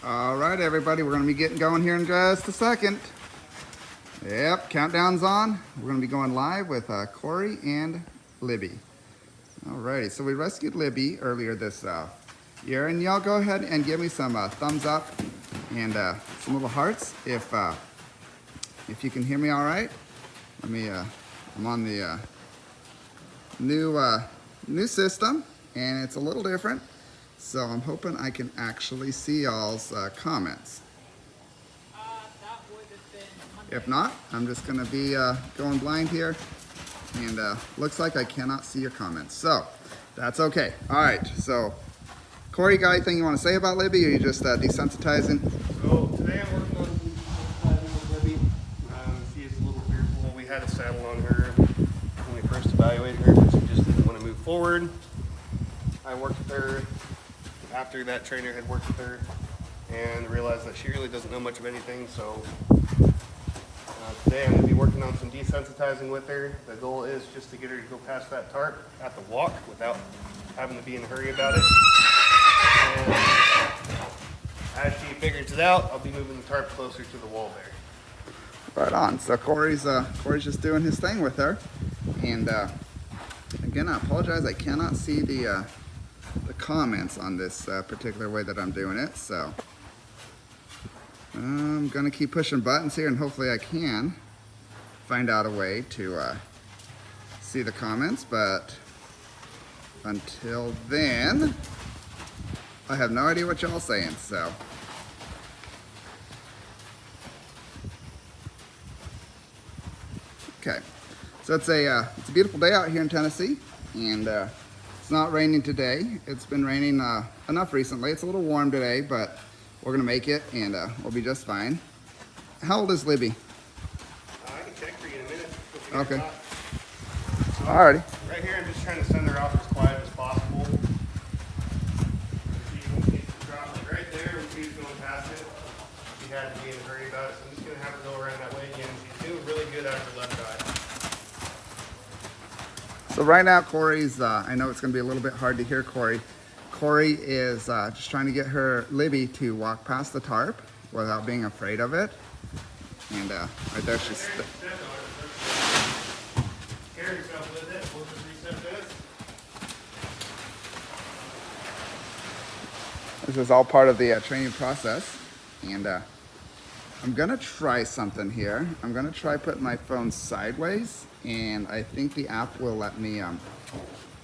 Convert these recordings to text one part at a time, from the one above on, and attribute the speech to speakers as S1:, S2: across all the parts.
S1: All right, everybody, we're going to be getting going here in just a second. Yep, countdown's on. We're going to be going live with Kory and Libby. All righty, so we rescued Libby earlier this year, and y'all go ahead and give me some thumbs up and some little hearts if you can hear me all right. Let me, I'm on the new system, and it's a little different. So I'm hoping I can actually see y'all's comments. If not, I'm just gonna be going blind here, and looks like I cannot see your comments. So that's okay. All right, so Kory, got anything you want to say about Libby, or are you just desensitizing?
S2: So today I'm working on desensitizing with Libby. She is a little fearful. We had a saddle on her when we first evaluated her, but she just didn't want to move forward. I worked with her after that trainer had worked with her and realized that she really doesn't know much of anything. So today I'm going to be working on some desensitizing with her. The goal is just to get her to go past that tarp at the walk without having to be in a hurry about it. And as she figures it out, I'll be moving the tarp closer to the wall there.
S1: Right on. So Kory's just doing his thing with her, and again, I apologize, I cannot see the comments on this particular way that I'm doing it, so I'm gonna keep pushing buttons here, and hopefully I can find out a way to see the comments, but until then I have no idea what y'all saying. So okay, so it's a beautiful day out here in Tennessee, and it's not raining today. It's been raining enough recently. It's a little warm today, but we're gonna make it, and we'll be just fine. How old is Libby?
S2: I can check for you in a minute.
S1: Okay. Alrighty.
S2: Right here, I'm just trying to send her off as quiet as possible. She needs to drop like right there when she's going past it. She had to be in a hurry about it, so I'm just gonna have her go around that way again. She's doing really good out of her left eye.
S1: So right now, Kory's, I know it's going to be a little bit hard to hear Kory. Kory is just trying to get her, Libby, to walk past the tarp without being afraid of it. And right there she's...
S2: Carry yourself with it. We'll just reset this.
S1: This is all part of the training process. And I'm going to try something here. I'm going to try putting my phone sideways, and I think the app will let me go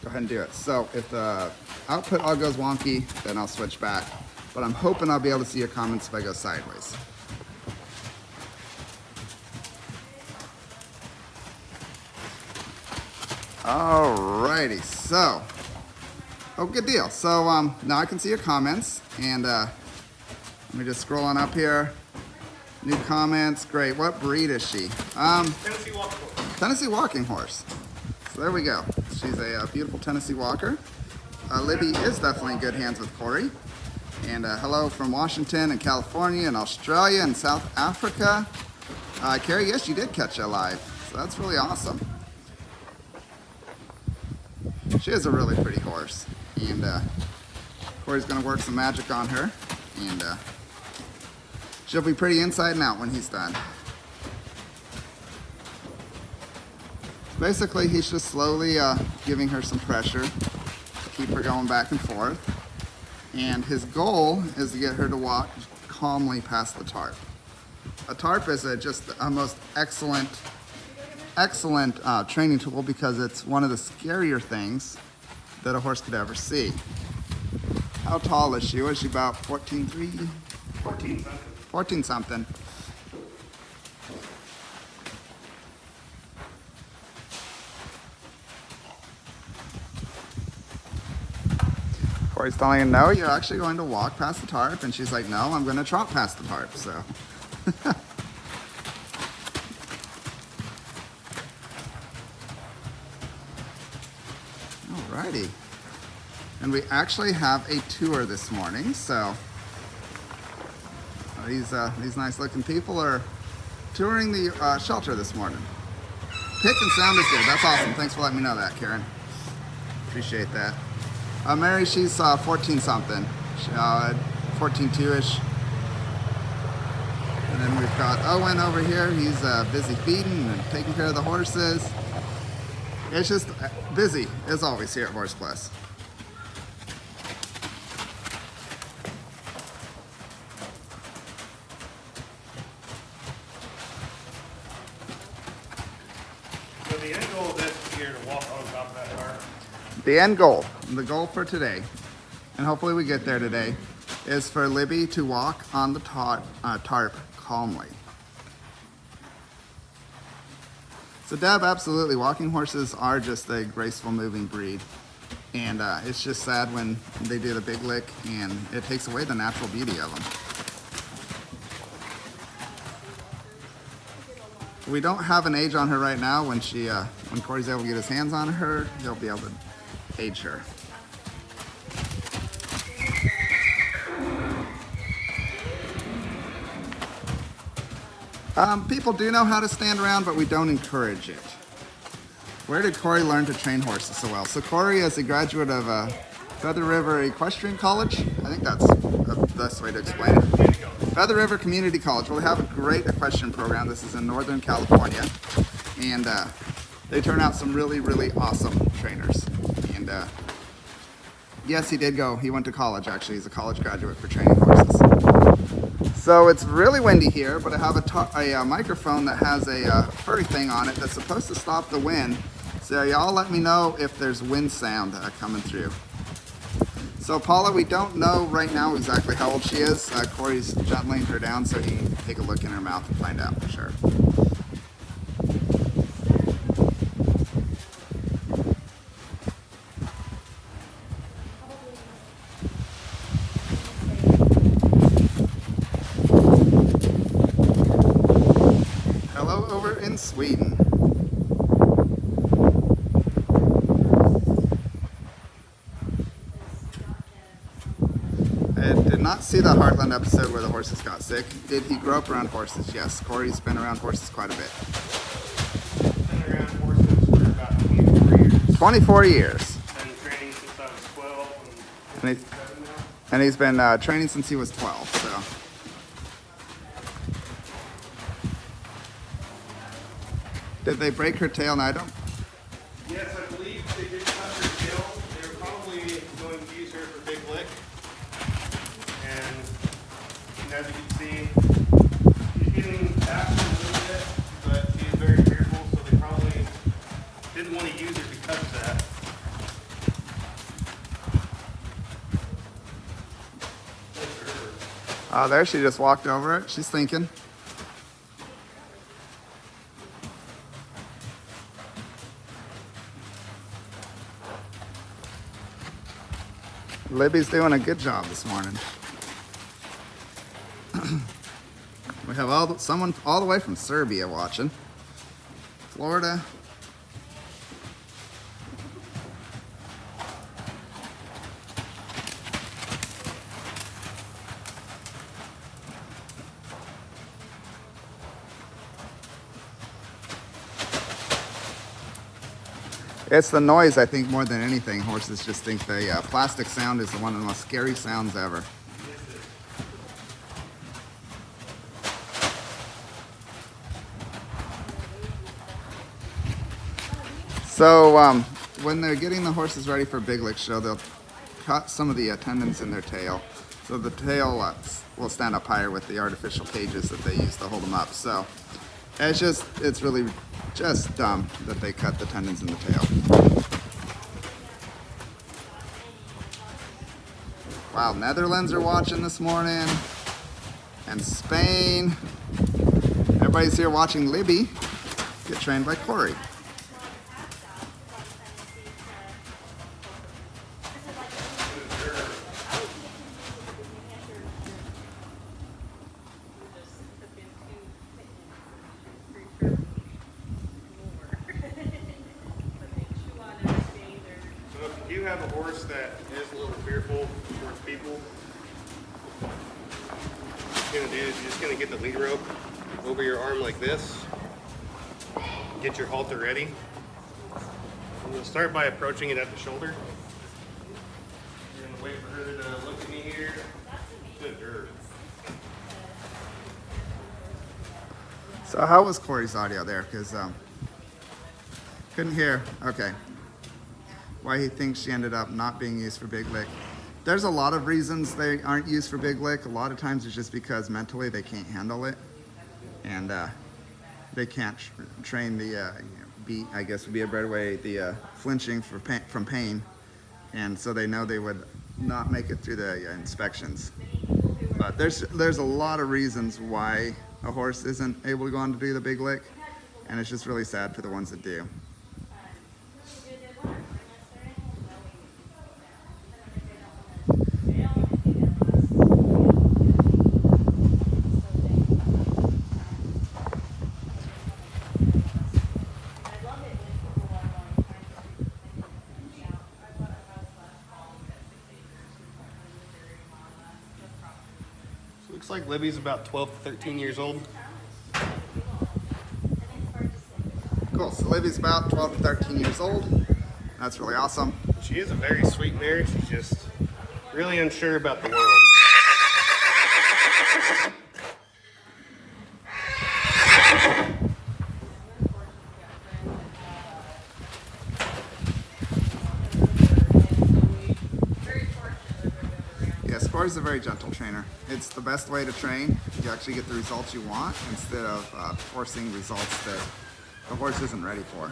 S1: ahead and do it. So if the output all goes wonky, then I'll switch back. But I'm hoping I'll be able to see your comments if I go sideways. Alrighty, so, good deal. So now I can see your comments, and let me just scroll on up here. New comments, great. What breed is she?
S2: Tennessee walking horse.
S1: Tennessee walking horse. So there we go. She's a beautiful Tennessee walker. Libby is definitely in good hands with Kory. And hello from Washington and California and Australia and South Africa. Carrie, yes, you did catch her live. So that's really awesome. She is a really pretty horse. And Kory's gonna work some magic on her. And she'll be pretty inside and out when he's done. Basically, he's just slowly giving her some pressure to keep her going back and forth. And his goal is to get her to walk calmly past the tarp. A tarp is just a most excellent training tool, because it's one of the scarier things that a horse could ever see. How tall is she? Was she about 14.3?
S2: 14 something.
S1: 14 something. Kory's telling her, no, you're actually going to walk past the tarp. And she's like, no, I'm going to trot past the tarp. So. Alrighty. And we actually have a tour this morning. So these nice looking people are touring the shelter this morning. Pick and sound is good. That's awesome. Thanks for letting me know that, Karen. Appreciate that. Mary, she's 14 something, 14.2-ish. And then we've got Owen over here. He's busy feeding and taking care of the horses. It's just busy, as always, here at Horse Plus.
S2: So the end goal of this is here to walk on top of that tarp.
S1: The end goal, the goal for today, and hopefully we get there today, is for Libby to walk on the tarp calmly. So Deb, absolutely, walking horses are just a graceful moving breed. And it's just sad when they do the big lick and it takes away the natural beauty of them. We don't have an age on her right now. When Kory's able to get his hands on her, he'll be able to age her. People do know how to stand around, but we don't encourage it. Where did Kory learn to train horses so well? So Kory is a graduate of Feather River Equestrian College. I think that's the best way to explain it. Feather River Community College. Well, they have a great equestrian program. This is in Northern California. And they turn out some really, really awesome trainers. And yes, he did go. He went to college, actually. He's a college graduate for training horses. So it's really windy here, but I have a microphone that has a furry thing on it that's supposed to stop the wind. So y'all let me know if there's wind sound coming through. So Paula, we don't know right now exactly how old she is. Kory's gentling her down so he can take a look in her mouth and find out for sure. Over in Sweden. I did not see the Heartland episode where the horses got sick. Did he grow up around horses? Yes, Kory's been around horses quite a bit.
S2: Been around horses for about 24 years.
S1: 24 years.
S2: Been training since I was 12
S1: And he's been training since he was 12, so. Did they break her tail? No, I don't.
S2: Yes, I believe they did cut her tail. They were probably going to use her for big lick. And as you can see, she's getting after a little bit, but she's very fearful, so they probably didn't want to use her because of that.
S1: Oh, there she just walked over it. She's thinking. Libby's doing a good job this morning. We have someone all the way from Serbia watching. Florida. It's the noise, I think, more than anything. Horses just think the plastic sound is one of the most scary sounds ever. So when they're getting the horses ready for Big Lick Show, they'll cut some of the tendons in their tail. So the tail will stand up higher with the artificial cages that they use to hold them up. So it's really just dumb that they cut the tendons in the tail. Wow, Netherlands are watching this morning. And Spain. Everybody's here watching Libby get trained by Kory.
S2: If you have a horse that is a little fearful towards people, what you're going to do is you're just going to get the lead rope over your arm like this. Get your halter ready. And you'll start by approaching it at the shoulder. You're going to wait for her to look at me here. Good girl.
S1: So how was Kory's audio there? Because couldn't hear. Okay. Why he thinks she ended up not being used for Big Lick. There's a lot of reasons they aren't used for Big Lick. A lot of times it's just because mentally they can't handle it, and they can't train the beat, I guess would be a better way, the flinching from pain, and so they know they would not make it through the inspections. But there's a lot of reasons why a horse isn't able to go on to do the Big Lick, and it's just really sad for the ones that do.
S2: Looks like Libby's about 12 to 13 years old.
S1: Cool, so Libby's about 12 to 13 years old. That's really awesome.
S2: She is a very sweet mare. She's just really unsure about the world.
S1: Kory's a very gentle trainer. It's the best way to train. You actually get the results you want instead of forcing results that the horse isn't ready for.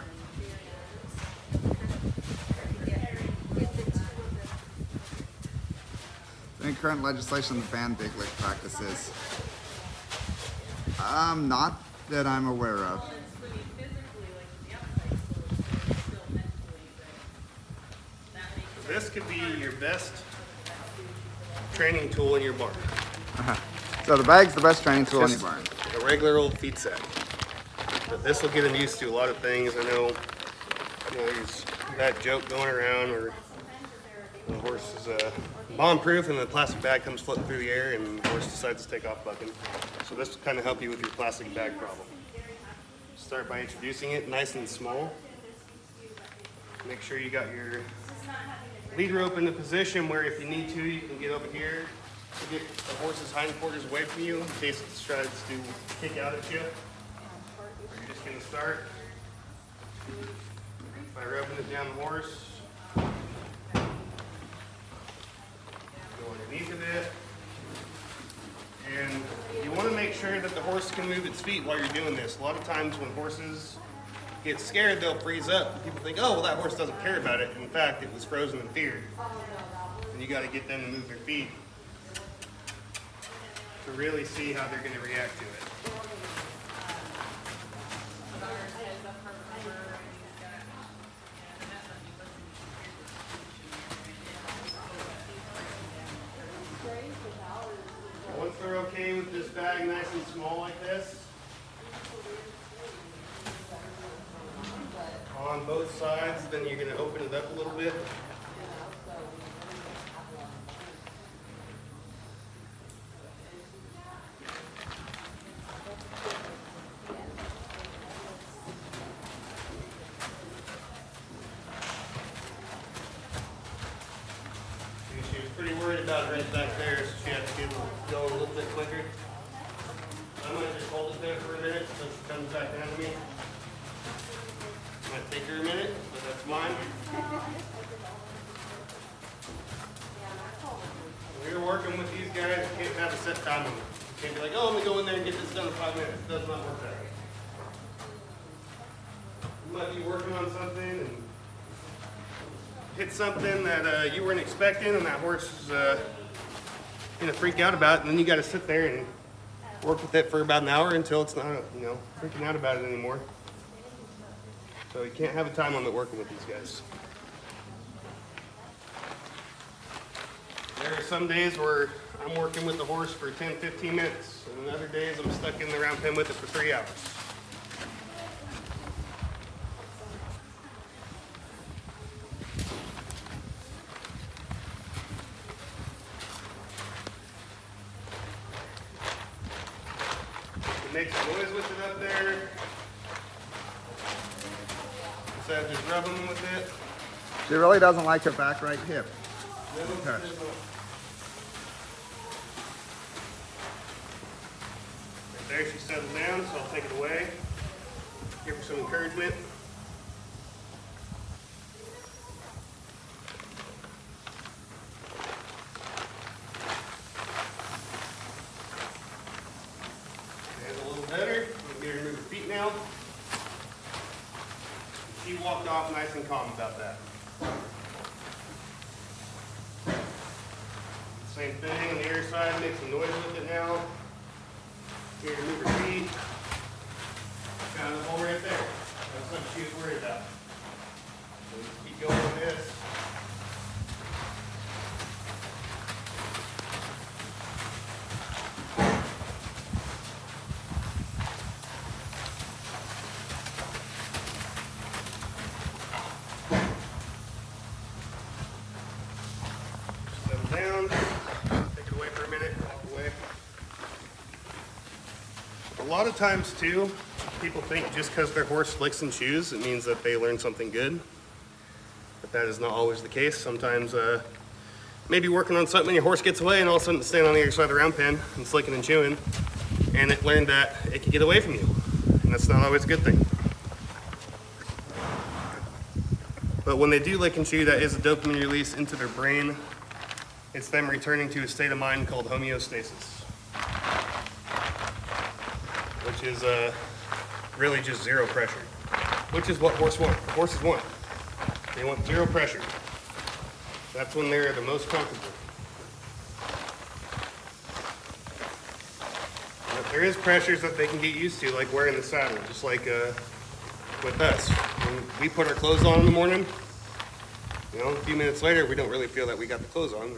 S1: Any current legislation to ban Big Lick practices? Not that I'm aware of.
S2: This could be your best training tool in your barn.
S1: So the bag's the best training tool in your barn.
S2: A regular old feed set. But this will get them used to a lot of things. I know, there's that joke going around where the horse is bomb-proof and the plastic bag comes floating through the air and the horse decides to take off bucking. So this will kind of help you with your plastic bag problem. Start by introducing it nice and small. Make sure you got your lead rope in a position where if you need to, you can get over here to get the horse's hindquarters away from you in case it tries to kick out at you. You're just going to start by rubbing it down the horse. Go underneath of it. And you want to make sure that the horse can move its feet while you're doing this. A lot of times when horses get scared, they'll freeze up. People think, oh, well, that horse doesn't care about it. In fact, it was frozen in fear. And you got to get them to move their feet to really see how they're going to react to it. Once they're okay with this bag nice and small like this, on both sides, then you're going to open it up a little bit. She was pretty worried about it right back there, so she had to go a little bit quicker. I'm going to just hold it there for a minute until she comes back down to me. Might take her a minute, but that's mine. When you're working with these guys, you can't have a set time on them. You can't be like, oh, let me go in there and get this done in 5 minutes. It does not work that way. You might be working on something and hit something that you weren't expecting, and that horse is going to freak out about it, and then you got to sit there and work with it for about an hour until it's not, freaking out about it anymore. So you can't have a time limit working with these guys. There are some days where I'm working with the horse for 10, 15 minutes, and other days I'm stuck in the round pen with it for 3 hours. Make some noise with it up there. Instead of just rubbing with it.
S1: She really doesn't like her back right hip. Okay.
S2: Right There she settled down, so I'll take it away. Give her some encouragement. There's a little better. I'm going to move her feet now. She walked off nice and calm about that. Same thing on the other side, make some noise with it now. Here, move her feet. Found the hole right there. That's something she was worried about. So just keep going with this. Settle down. Take it away for a minute. Walk away. A lot of times too, people think just because their horse licks and chews, it means that they learned something good. But that is not always the case. Sometimes maybe working on something and your horse gets away and all of a sudden it's standing on the other side of the round pen and slicking and chewing. And it learned that it can get away from you. And that's not always a good thing. But when they do lick and chew, that is a dopamine release into their brain. It's them returning to a state of mind called homeostasis, which is really just zero pressure, which is what horses want. They want zero pressure. That's when they're the most comfortable. But there is pressures that they can get used to, like wearing the saddle, just like with us. When we put our clothes on in the morning, you know, a few minutes later, we don't really feel that we got the clothes on.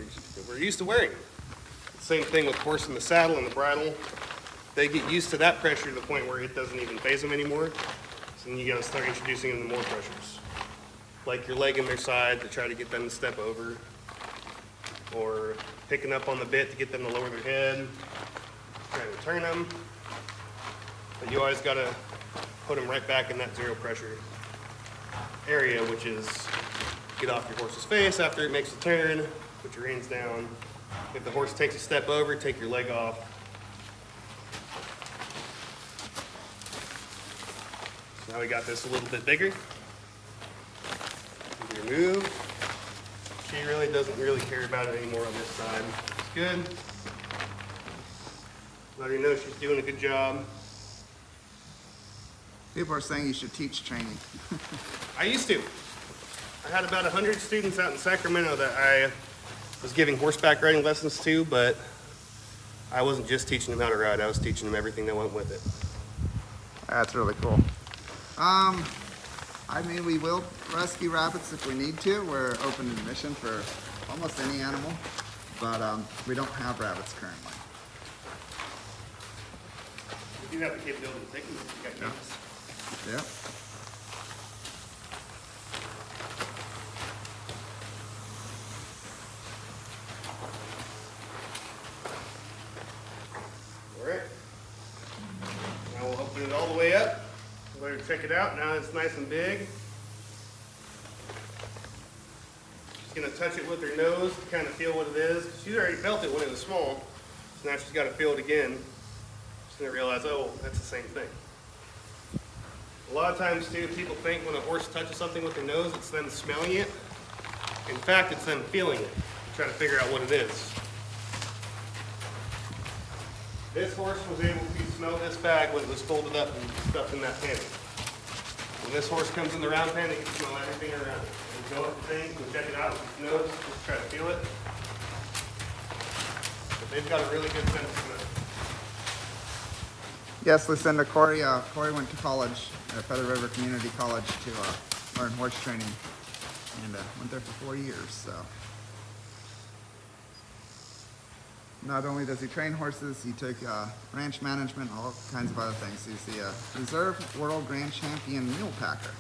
S2: We're used to wearing them. Same thing with horse in the saddle and the bridle. They get used to that pressure to the point where it doesn't even faze them anymore. So then you gotta start introducing them to more pressures. Like your leg in their side to try to get them to step over, or picking up on the bit to get them to lower their head, trying to turn them. But you always gotta put them right back in that zero pressure area, which is get off your horse's face after it makes a turn, put your reins down. If the horse takes a step over, take your leg off. So now we got this a little bit bigger. Remove. She really doesn't really care about it anymore on this side. It's good. Let her know she's doing a good job.
S1: People are saying you should teach training.
S2: I used to. I had about 100 students out in Sacramento that I was giving horseback riding lessons to, but I wasn't just teaching them how to ride, I was teaching them everything that went with it.
S1: That's really cool. I mean, we will rescue rabbits if we need to. We're open admission for almost any animal, but we don't have rabbits currently.
S2: You do have the capability to take them if you got cages.
S1: Yeah.
S2: Alright. Now we'll open it all the way up. Let her check it out. Now it's nice and big. She's going to touch it with her nose to kind of feel what it is. She's already felt it when it was small. So now she's got to feel it again. She's going to realize, oh, that's the same thing. A lot of times, too, people think when a horse touches something with their nose, it's them smelling it. In fact, it's them feeling it. Try to figure out what it is. This horse was able to smell this bag when it was folded up and stuffed in that pen. When this horse comes in the round pen, it can smell everything around it. We'll go up the thing, we'll check it out with its nose, just try to feel it. But they've got a really good sense of smell.
S1: Yes, Lucinda, Kory went to college at Feather River Community College to learn horse training, and went there for 4 years. So not only does he train horses, he took ranch management, all kinds of other things. He's the Reserve World Grand Champion Mule Packer.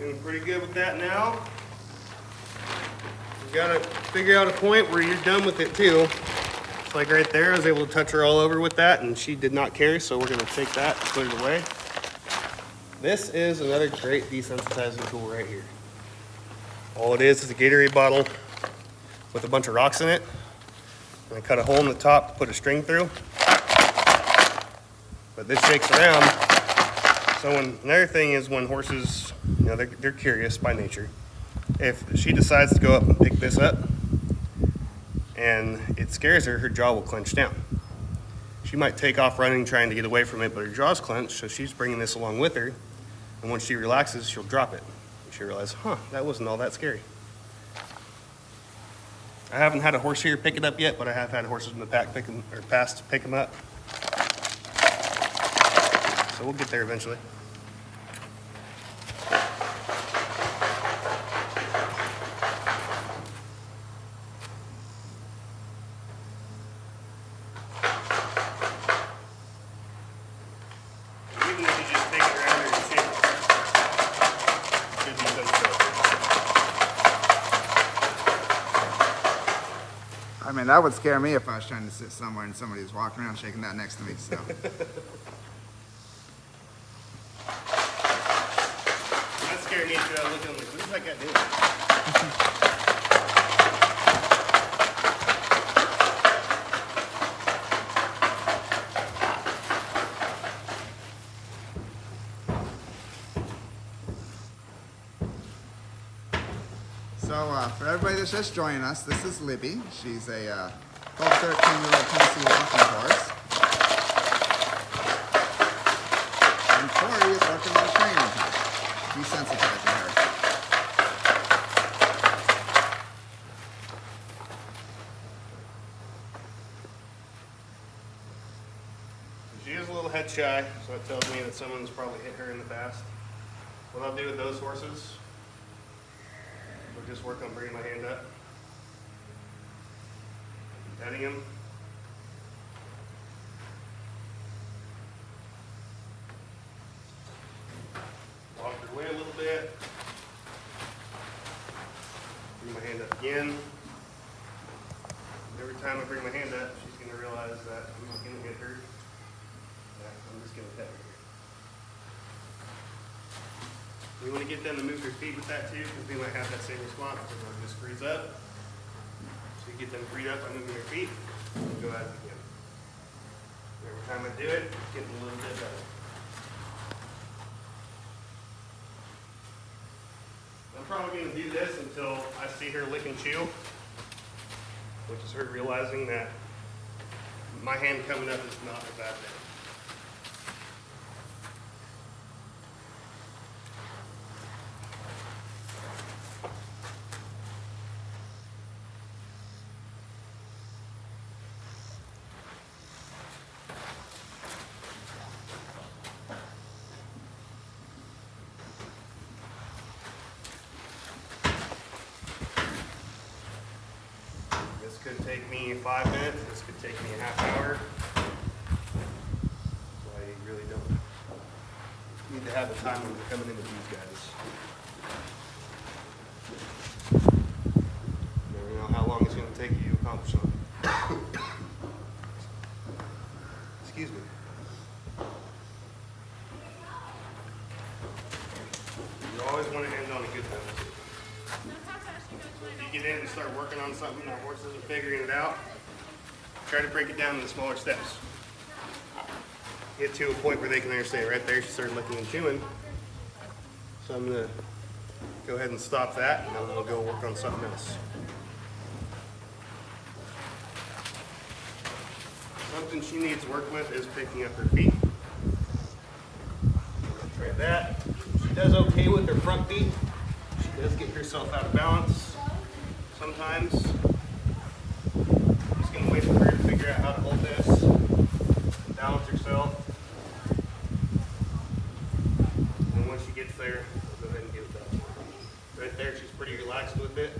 S2: Doing pretty good with that now. You gotta figure out a point where you're done with it too. It's like right there, I was able to touch her all over with that and she did not care, so we're gonna take that and put it away. This is another great desensitizing tool right here. All it is a Gatorade bottle with a bunch of rocks in it. And I cut a hole in the top to put a string through. But this shakes around. So another thing is when horses, you know, they're curious by nature. If she decides to go up and pick this up and it scares her, her jaw will clench down. She might take off running trying to get away from it, but her jaw's clenched, so she's bringing this along with her. And when she relaxes, she'll drop it. And she'll realize, huh, that wasn't all that scary. I haven't had a horse here pick it up yet, but I have had horses in the past pick them up. So we'll get there eventually. Even if you just take it around and shake it, should be sensitive.
S1: I mean, that would scare me if I was trying to sit somewhere and somebody was walking around shaking that next to me, so.
S2: That scared me too. I was looking like, what is that guy doing?
S1: So for everybody that's just joining us, this is Libby. She's a 12, 13-year-old Tennessee walking horse. And Kory is working on training her, desensitizing her.
S2: She is a little head shy, so that tells me that someone's probably hit her in the past. What I'll do with those horses, we'll just work on bringing my hand up, petting him. Walk her away a little bit. Bring my hand up again. Every time I bring my hand up, she's going to realize that I'm not going to hit her. I'm just going to pet her. We want to get them to move their feet with that too, because they might have that same response. They're going to just freeze up. So you get them freed up by moving their feet, and go at it again. Every time I do it, it's getting a little bit better. I'm probably going to do this until I see her lick and chew, which is her realizing that my hand coming up is not a bad thing. This could take me 5 minutes, this could take me a half hour. So I really don't need to have the time when we're coming in with these guys. You never know how long it's going to take you to accomplish something. Excuse me. You always want to end on a good note. If you get in and start working on something and the horse isn't figuring it out, try to break it down into smaller steps. Get to a point where they can understand. Right there, she started licking and chewing. So I'm going to go ahead and stop that, and then we'll go work on something else. Something she needs work with is picking up her feet. Try that. She does okay with her front feet. She does get herself out of balance sometimes. I'm just going to wait for her to figure out how to hold this, balance herself. And once she gets there, we'll go ahead and get it done. Right there, she's pretty relaxed with it.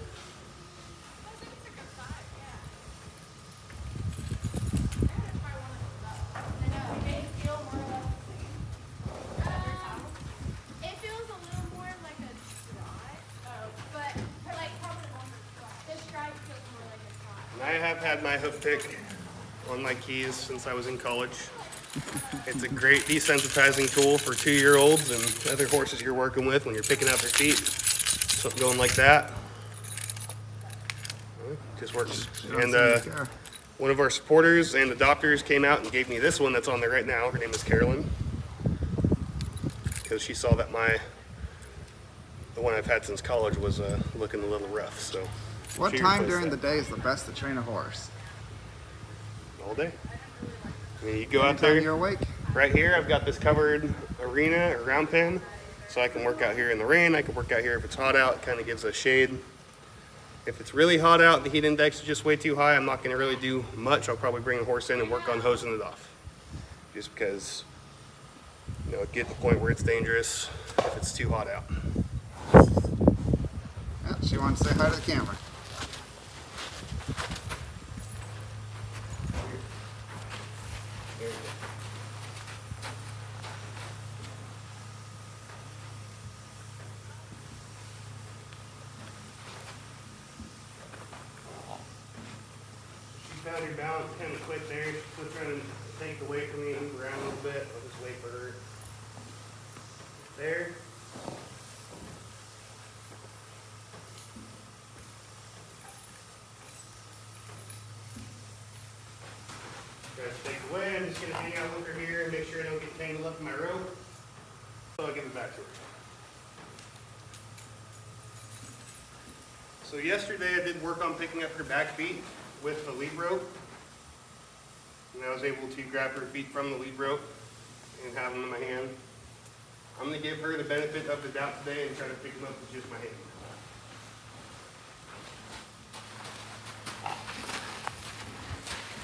S2: had my hoof pick on my keys since I was in college. It's a great desensitizing tool for 2-year-olds and other horses you're working with when you're picking out their feet. Something going like that. Just works. And one of our supporters and adopters came out and gave me this one that's on there right now. Her name is Carolyn. Because she saw that the one I've had since college was looking a little rough. So
S1: what time during the day is the best to train a horse?
S2: All day. I mean, you go out there.
S1: You're awake.
S2: Right here, I've got this covered arena or round pen, so I can work out here in the rain. I can work out here if it's hot out. It kind of gives a shade. If it's really hot out, the heat index is just way too high, I'm not going to really do much. I'll probably bring a horse in and work on hosing it off, just because, you know, it gets to the point where it's dangerous if it's too hot out.
S1: Yeah, she wants to say hi to the camera.
S2: There you go. She found her balance kind of quick there. She's still trying to take the weight from me and move around a little bit. I'll just wait for her. There. Try to take it away. I'm just going to hang out with her here and make sure I don't get tangled up in my rope. So I'll give it back to her. So yesterday I did work on picking up her back feet with the lead rope. And I was able to grab her feet from the lead rope and have them in my hand. I'm going to give her the benefit of the doubt today and try to pick them up with just my hand.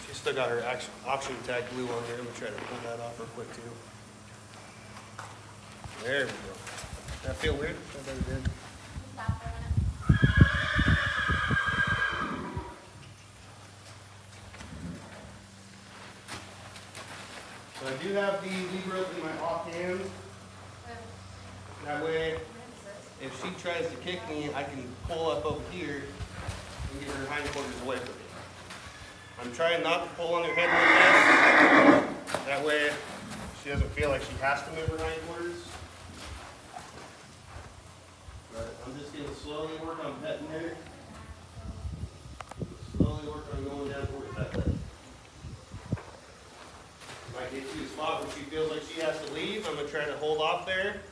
S2: She's still got her option tag glue on here. I'm going to try to pull that off real quick too. There we go. Does that feel weird? I bet it did. So I do have the lead rope in my offhand. That way, if she tries to kick me, I can pull up over here and get her hindquarters away from me. I'm trying not to pull on her head like this. That way, she doesn't feel like she has to move her hindquarters. But I'm just going to slowly work on petting her. Slowly work on going down towards that leg. Might get to a spot where she feels like she has to leave. I'm going to try to hold off there.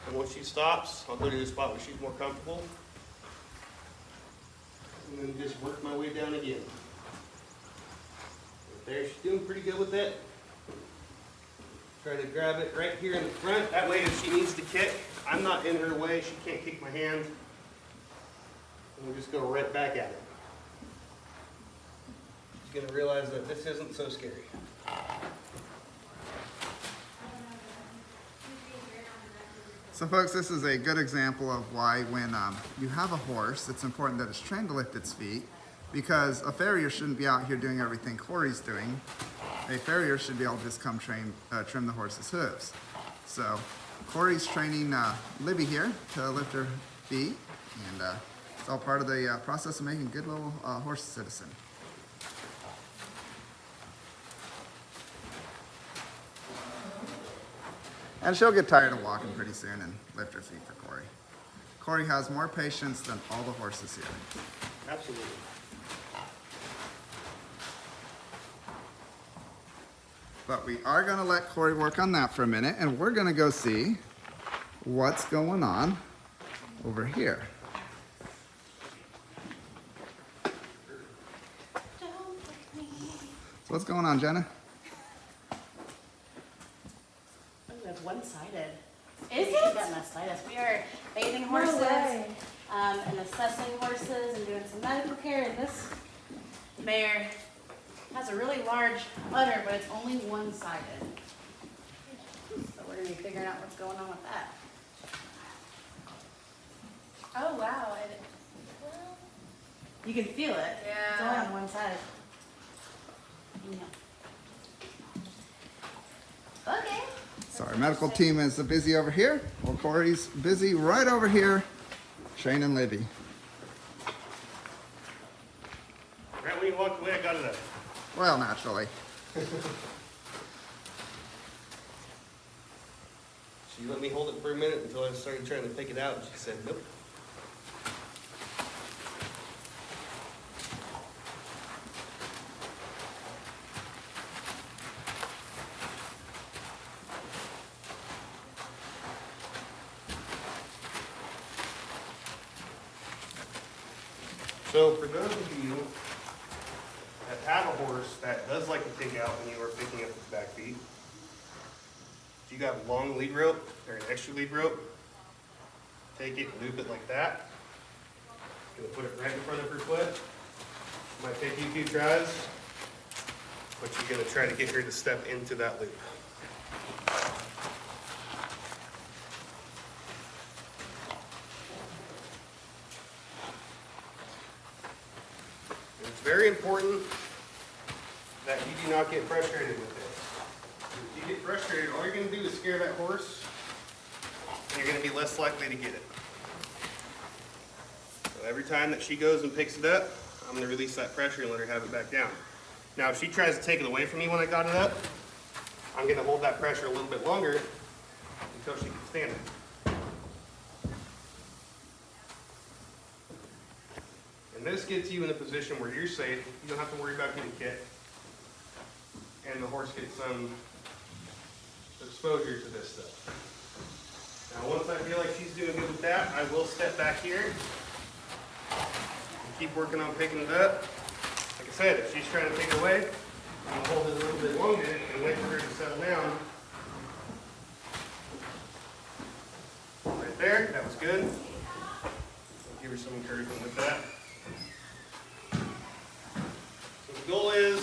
S2: And once she stops, I'll go to the spot where she's more comfortable. And then just work my way down again. Right there, she's doing pretty good with it. Try to grab it right here in the front. That way if she needs to kick, I'm not in her way. She can't kick my hand. And we'll just go right back at it. She's going to realize that this isn't so scary.
S1: So folks, this is a good example of why when you have a horse, it's important that it's trained to lift its feet, because a farrier shouldn't be out here doing everything Kory's doing. A farrier should be able to just come trim the horse's hooves. So Kory's training Libby here to lift her feet, and it's all part of the process of making a good little horse citizen. And she'll get tired of walking pretty soon and lift her feet for Kory. Kory has more patience than all the horses here.
S2: Absolutely.
S1: But we are going to let Kory work on that for a minute, and we're going to go see what's going on over here. So what's going on, Jenna?
S3: It's one-sided.
S4: Is
S3: She
S4: it?
S3: got mastitis. We are bathing horses and assessing horses and doing some medical care. And this mare has a really large udder, but it's only one-sided. So we're going to be figuring out what's going on with that.
S4: Oh wow.
S3: You can feel it.
S4: Yeah.
S3: It's only on one side. Yeah. Okay.
S1: So our medical team is busy over here. Well, Kory's busy right over here training Libby.
S2: Right when you walked away did I?
S1: Well, naturally.
S2: She let me hold it for a minute until I started trying to pick it out, and she said, nope. So for those of you that have a horse that does like to take out when you are picking up its back feet, if you got a long lead rope or an extra lead rope, take it, loop it like that. Gonna put it right in front of her foot. Might take you a few tries, but you're gonna try to get her to step into that loop. And it's very important that you do not get frustrated with this. If you get frustrated, all you're gonna do is scare that horse, and you're gonna be less likely to get it. So every time that she goes and picks it up, I'm gonna release that pressure and let her have it back down. Now, if she tries to take it away from me when I got it up, I'm gonna hold that pressure a little bit longer until she can stand it. And this gets you in a position where you're safe. You don't have to worry about getting kicked. And the horse gets some exposure to this stuff. Now, once I feel like she's doing good with that, I will step back here and keep working on picking it up. Like I said, if she's trying to take it away, I'm gonna hold it a little bit longer and wait for her to settle down. Right there, that was good. I'll give her some encouragement with that. So the goal is,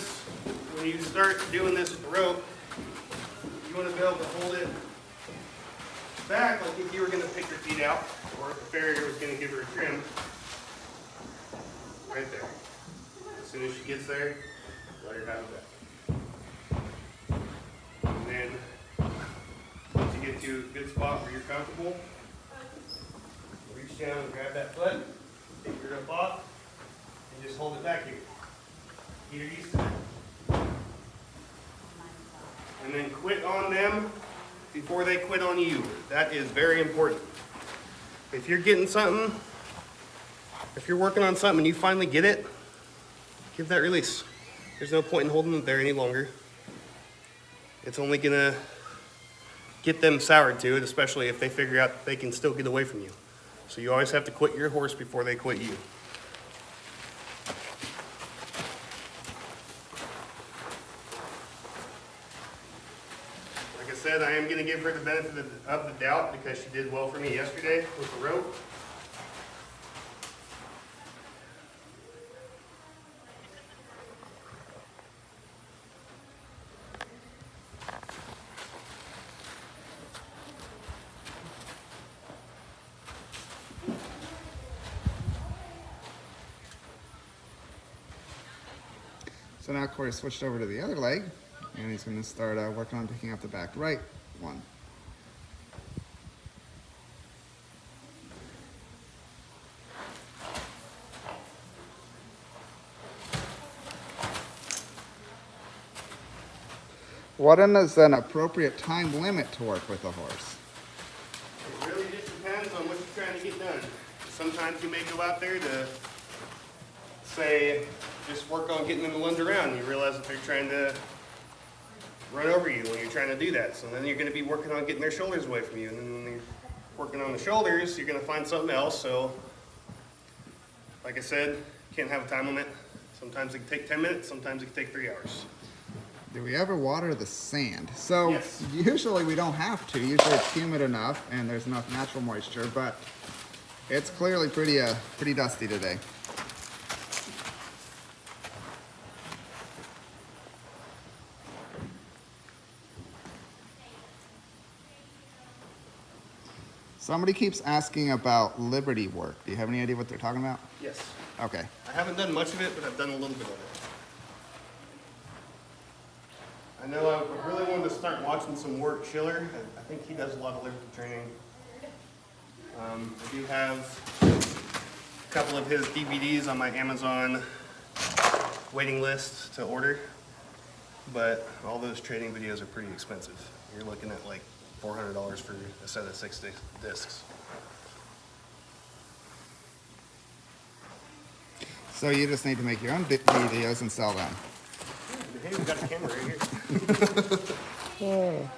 S2: when you start doing this with the rope, you want to be able to hold it back like if you were going to pick her feet out, or if the farrier was going to give her a trim. Right there. As soon as she gets there, let her have it back. And then, once you get to a good spot where you're comfortable, reach down and grab that foot, take your rope off, and just hold it back here. Get her used to it. And then quit on them before they quit on you. That is very important. If you're getting something, if you're working on something and you finally get it, give that release. There's no point in holding them there any longer. It's only gonna get them soured to it, especially if they figure out they can still get away from you. So you always have to quit your horse before they quit you. Like I said, I am going to give her the benefit of the doubt because she did well for me yesterday with the rope.
S1: So now Kory switched over to the other leg, and he's going to start working on picking up the back right one. What is an appropriate time limit to work with a horse?
S2: It really just depends on what you're trying to get done. Sometimes you may go out there to say, just work on getting them to lunge around. You realize that they're trying to run over you when you're trying to do that. So then you're going to be working on getting their shoulders away from you. And then when you're working on the shoulders, you're going to find something else. So, like I said, you can't have a time limit. Sometimes it can take 10 minutes, sometimes it can take 3 hours.
S1: Do we ever water the sand? So
S2: Yes.
S1: usually we don't have to. Usually it's humid enough and there's enough natural moisture, but it's clearly pretty dusty today. Somebody keeps asking about Liberty work. Do you have any idea what they're talking about?
S2: Yes.
S1: Okay.
S2: I haven't done much of it, but I've done a little bit of it. I know I really wanted to start watching some work Schiller. I think he does a lot of Liberty training. I do have a couple of his DVDs on my Amazon waiting list to order, but all those training videos are pretty expensive. You're looking at like $400 for a set of 6 discs.
S1: So you just need to make your own videos and sell them.
S2: Hey, we got a camera right here.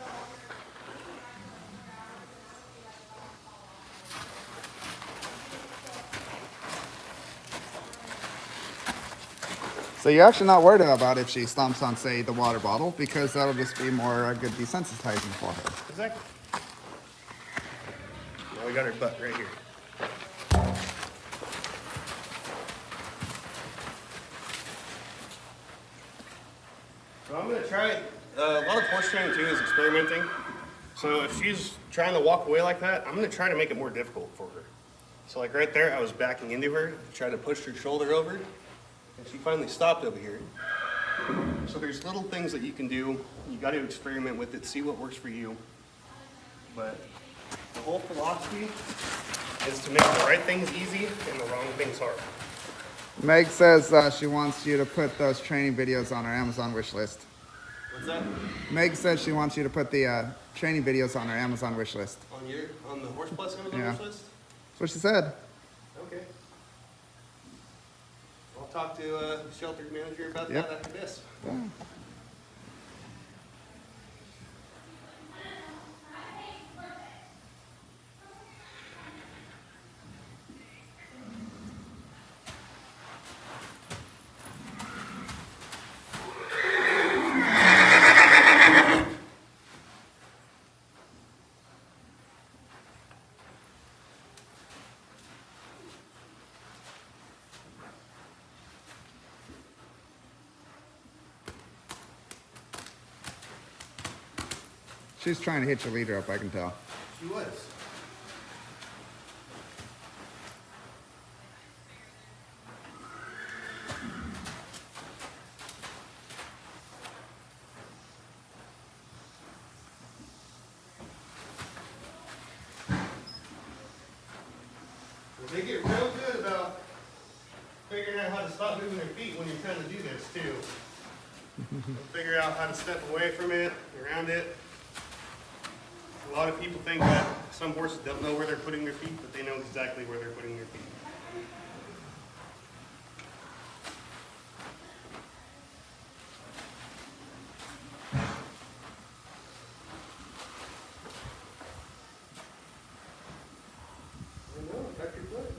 S1: So you're actually not worried about if she stomps on, say, the water bottle, because that'll just be more good desensitizing for her.
S2: Exactly. Now we got her butt right here. So I'm gonna try, a lot of horse training too is experimenting. So if she's trying to walk away like that, I'm gonna try to make it more difficult for her. So like right there, I was backing into her, trying to push her shoulder over, and she finally stopped over here. So there's little things that you can do. You got to experiment with it, see what works for you. But the whole philosophy is to make the right things easy and the wrong things hard.
S1: Meg says she wants you to put those training videos on her Amazon wish list.
S2: What's that?
S1: Meg says she wants you to put the training videos on her Amazon wish list.
S2: On the Horse Plus Amazon
S1: Yeah.
S2: wish list?
S1: That's what she said.
S2: Okay. I'll talk to the shelter manager about
S1: Yep.
S2: that after this.
S1: Yeah. She's trying to hitch your leader up, I can tell.
S2: She was. They get real good about figuring out how to stop moving their feet when you're trying to do this too. They'll figure out how to step away from it, around it. A lot of people think that some horses don't know where they're putting their feet, but they know exactly where they're putting their feet. I know, back your foot.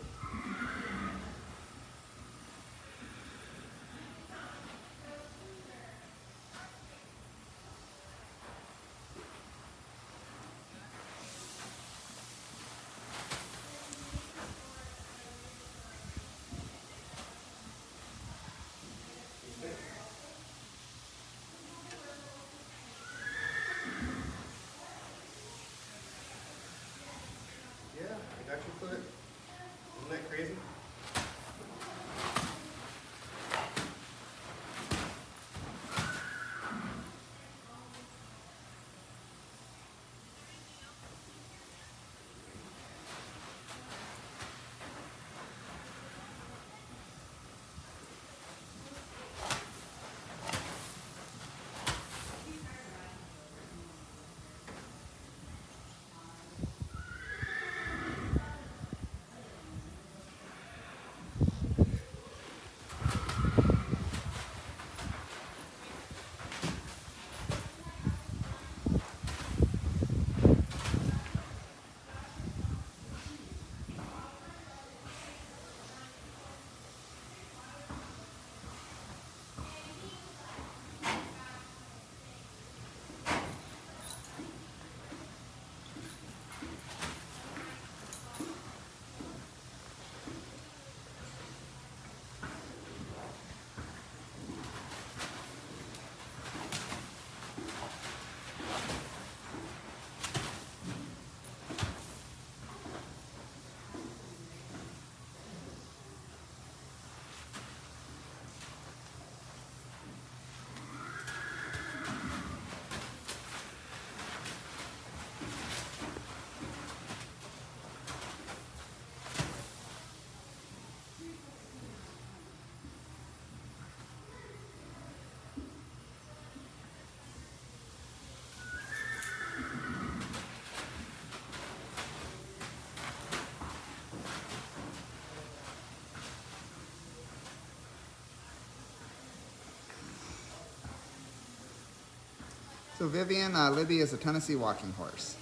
S1: So Vivian, Libby is a Tennessee walking horse.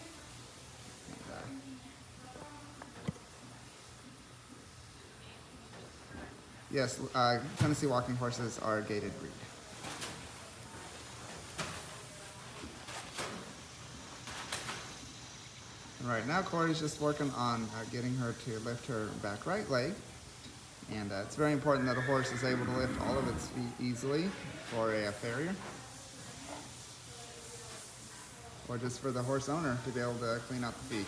S1: And, yes, Tennessee walking horses are a gaited breed. And right now, Kory's just working on getting her to lift her back right leg. And it's very important that a horse is able to lift all of its feet easily for a farrier. Or just for the horse owner to be able to clean out the feet.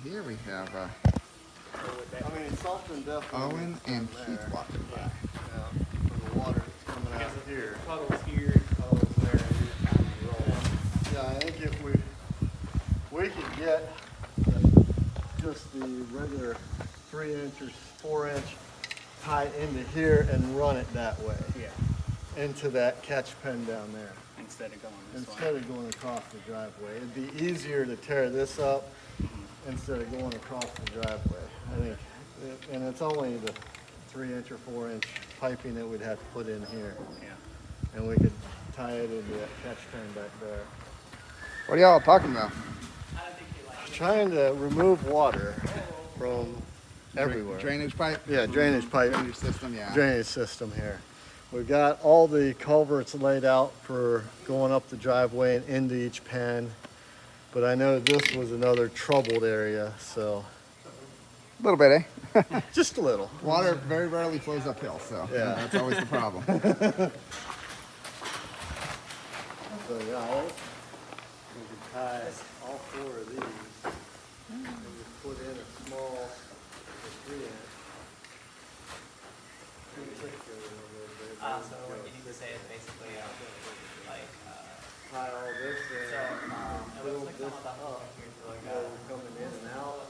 S1: And here we have
S5: I mean, it's often definitely
S1: Owen and
S5: there.
S1: Keith walking by.
S5: Yeah, for the water that's coming out here.
S2: Puddles here, puddles there, and you just kind of roll.
S5: Yeah, I think if we could get just the regular 3-inch or 4-inch tie into here and run it that way.
S2: Yeah.
S5: Into that catch pen down there.
S2: Instead of going this
S5: Instead of going across the driveway. It'd be easier to tear this up instead of going across the driveway. I think, and it's only the 3-inch or 4-inch piping that we'd have to put in here.
S2: Yeah.
S5: And we could tie it into that catch pen back there.
S1: What are y'all talking about?
S5: Trying to remove water from everywhere.
S1: Drainage pipe?
S5: Yeah, drainage pipe.
S1: Drainage system, yeah.
S5: Drainage system here. We've got all the culverts laid out for going up the driveway and into each pen. But I know this was another troubled area, so
S1: A little bit, eh?
S5: just a little.
S1: Water very rarely flows uphill, so
S5: Yeah.
S1: that's always the problem.
S5: So yeah, I think we could tie all 4 of these and just put in a small 3-inch.
S6: So what you need to say is basically
S5: Tie all this in,
S6: it
S5: build
S6: looks like
S5: this
S6: some of the
S5: up,
S6: here's like
S5: so we're coming in and out,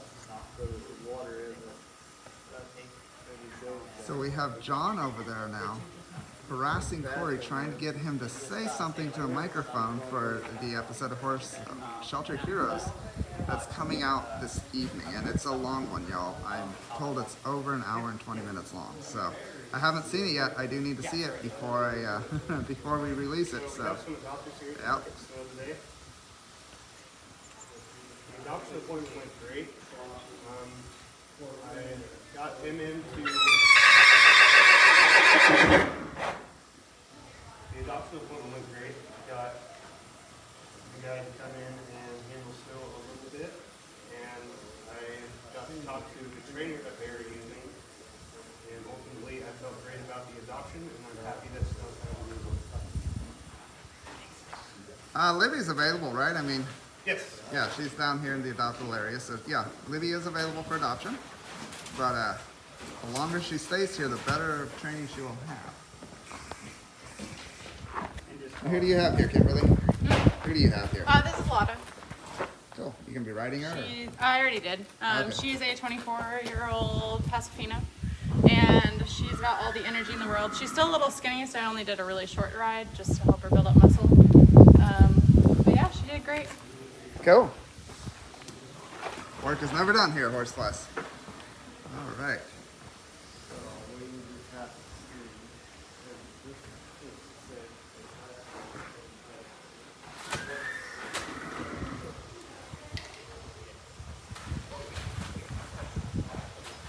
S5: so that the water isn't maybe goes down.
S1: So we have John over there now, harassing Kory, trying to get him to say something to a microphone for the episode of Horse Shelter Heroes that's coming out this evening. And it's a long one, y'all. I'm told it's over an hour and 20 minutes long. So I haven't seen it yet. I do need to see it before I before we release it. So, yep.
S2: The adoption appointment went great. I got him into the adoption appointment went great. Got the guy to come in and handle snow a little bit, and I got to talk to the trainer that they were using, and ultimately I felt great about the adoption, and I'm happy that snow's kind of moving.
S1: Libby's available, right? I mean,
S2: Yes.
S1: yeah, she's down here in the adoptable area. So yeah, Libby is available for adoption. But the longer she stays here, the better training she will have. Who do you have here, Kimberly? Who do you have here?
S4: This is Lotta.
S1: Cool. You can be riding her? Or?
S4: I already did.
S1: Okay.
S4: She's a 24-year-old Pasifina, and she's got all the energy in the world. She's still a little skinny, so I only did a really short ride just to help her build up muscle. But yeah, she did great.
S1: Cool. Work is never done here, Horse Plus. All right.
S5: So we just have to see if this is safe.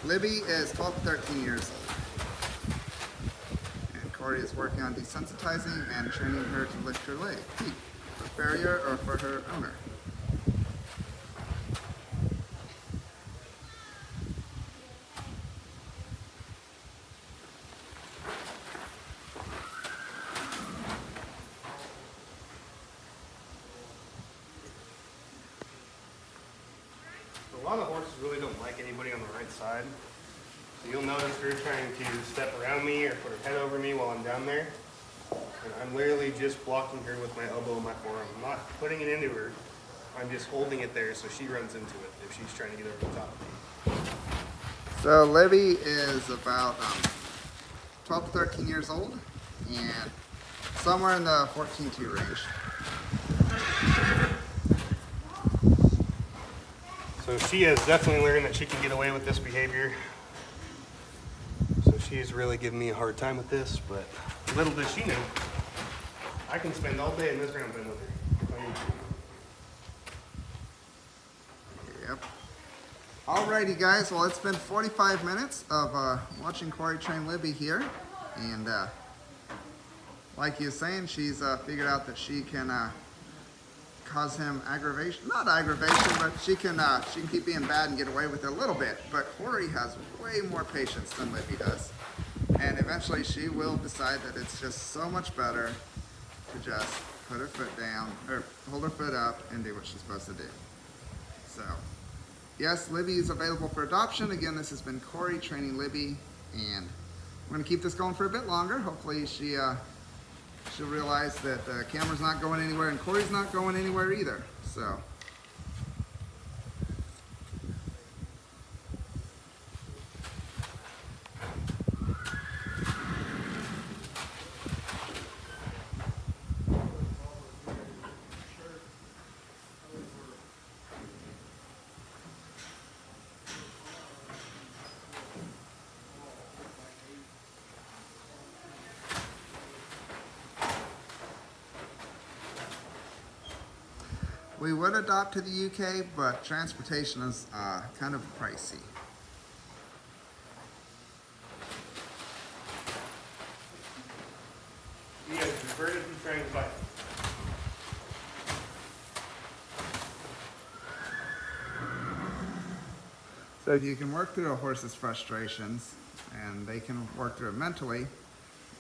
S1: Libby is 12 to 13 years old. And Kory is working on desensitizing and training her to lift her leg, feet, for farrier or for her owner.
S2: A lot of horses really don't like anybody on the right side. So you'll notice her trying to step around me or put her head over me while I'm down there. And I'm literally just blocking her with my elbow and my forearm. I'm not putting it into her. I'm just holding it there so she runs into it if she's trying to get over the top of me.
S1: So Libby is about 12 to 13 years old and somewhere in the 14-2 range.
S2: So she has definitely learned that she can get away with this behavior. So she's really giving me a hard time with this, but little does she know, I can spend all day in this round pen with her. if I need to.
S1: Yep. Alrighty guys, well it's been 45 minutes of watching Kory train Libby here, and like he was saying, she's figured out that she can cause him aggravation, not aggravation, but she can keep being bad and get away with it a little bit. But Kory has way more patience than Libby does, and eventually she will decide that it's just so much better to just put her foot down or hold her foot up and do what she's supposed to do. So yes, Libby is available for adoption. Again, this has been Kory training Libby, and we're going to keep this going for a bit longer. Hopefully she'll realize that the camera's not going anywhere and Kory's not going anywhere either. So we would adopt to the UK, but transportation is kind of pricey.
S2: She has reverted to trying to fight.
S1: So if you can work through a horse's frustrations and they can work through it mentally,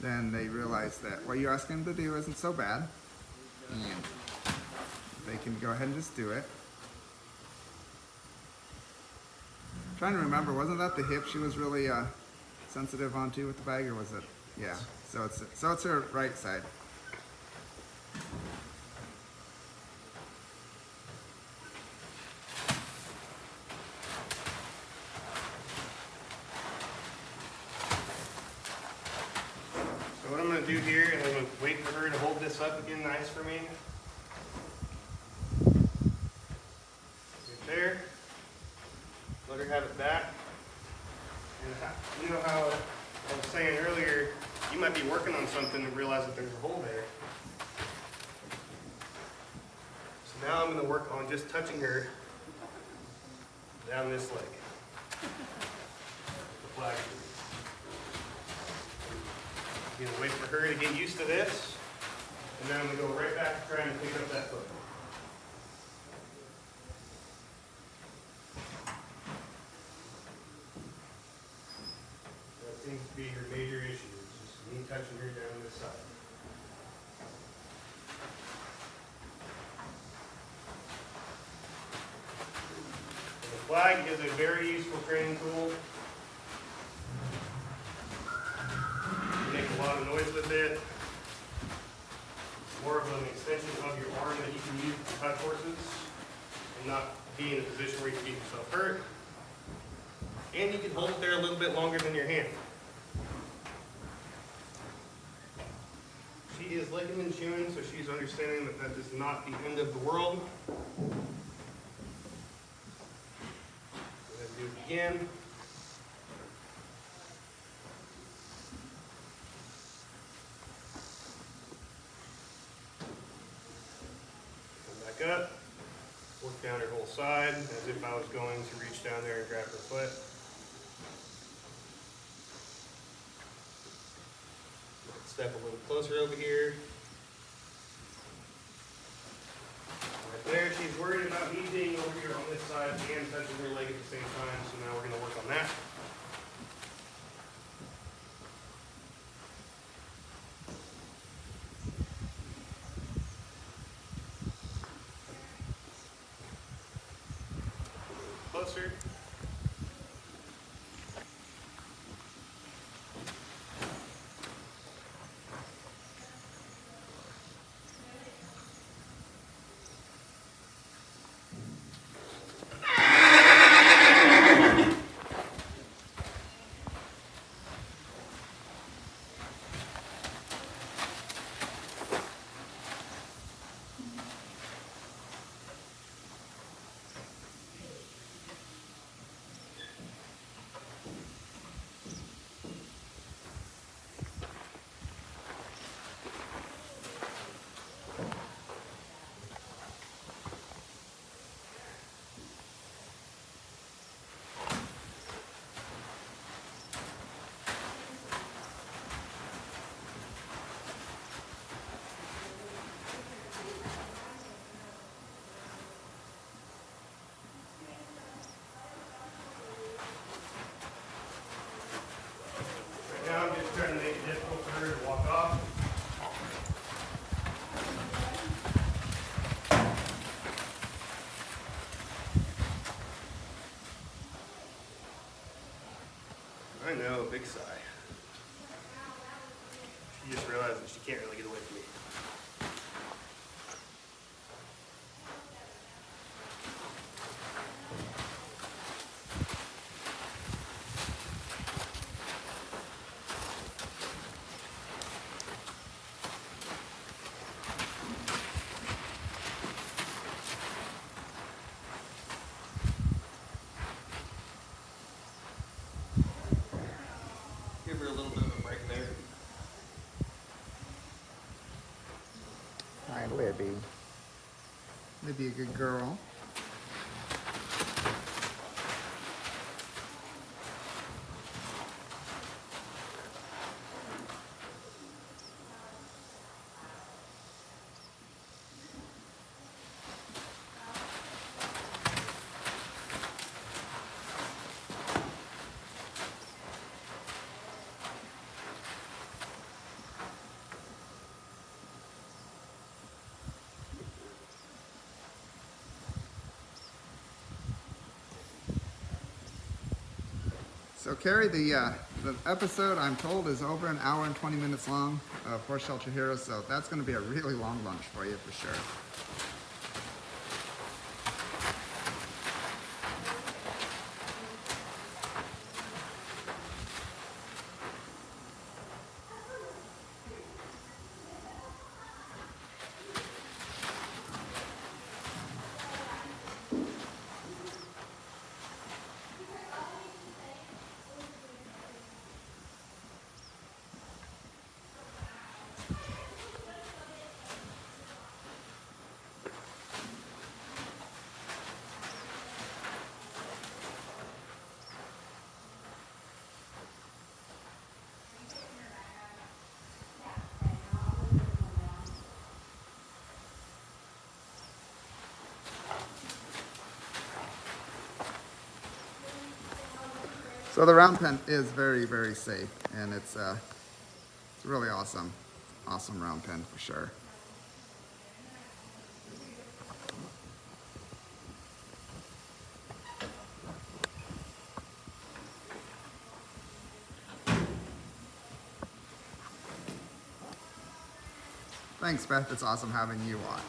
S1: then they realize that what you're asking them to do isn't so bad, and they can go ahead and just do it. I'm trying to remember, wasn't that the hip she was really sensitive onto with the bag, or was it? Yeah. So it's her right side.
S2: So what I'm going to do here is I'm going to wait for her to hold this up again nice for me. Right there. Let her have it back. And you know how I was saying earlier, you might be working on something and realize that there's a hole there. So now I'm going to work on just touching her down this leg. The flag. I'm going to wait for her to get used to this, and then I'm going to go right back to trying to pick up that foot. That seems to be her major issue, is just me touching her down this side. And the flag is a very useful training tool. Make a lot of noise with it. It's more of an extension of your arm that you can use to touch horses and not be in a position where you can get yourself hurt. And you can hold it there a little bit longer than your hand. She is licking and chewing, so she's understanding that that is not the end of the world. Go ahead and do it again. Up, work down her whole side as if I was going to reach down there and grab her foot. Step a little closer over here. Right there, she's worried about me being over here on this side and touching her leg at the same time, so now we're going to work on that. Closer. know, big sigh. She just realized that she can't really get away from me. Give her a little bit of a break there.
S1: Hi, Libby. Libby, a good girl. So Carrie, the episode I'm told is over an hour and 20 minutes long of Horse Shelter Heroes, so that's going to be a really long lunch for you for sure. So the round pen is very, very safe, and it's really awesome. Awesome round pen for sure. Thanks, Beth. It's awesome having you watch.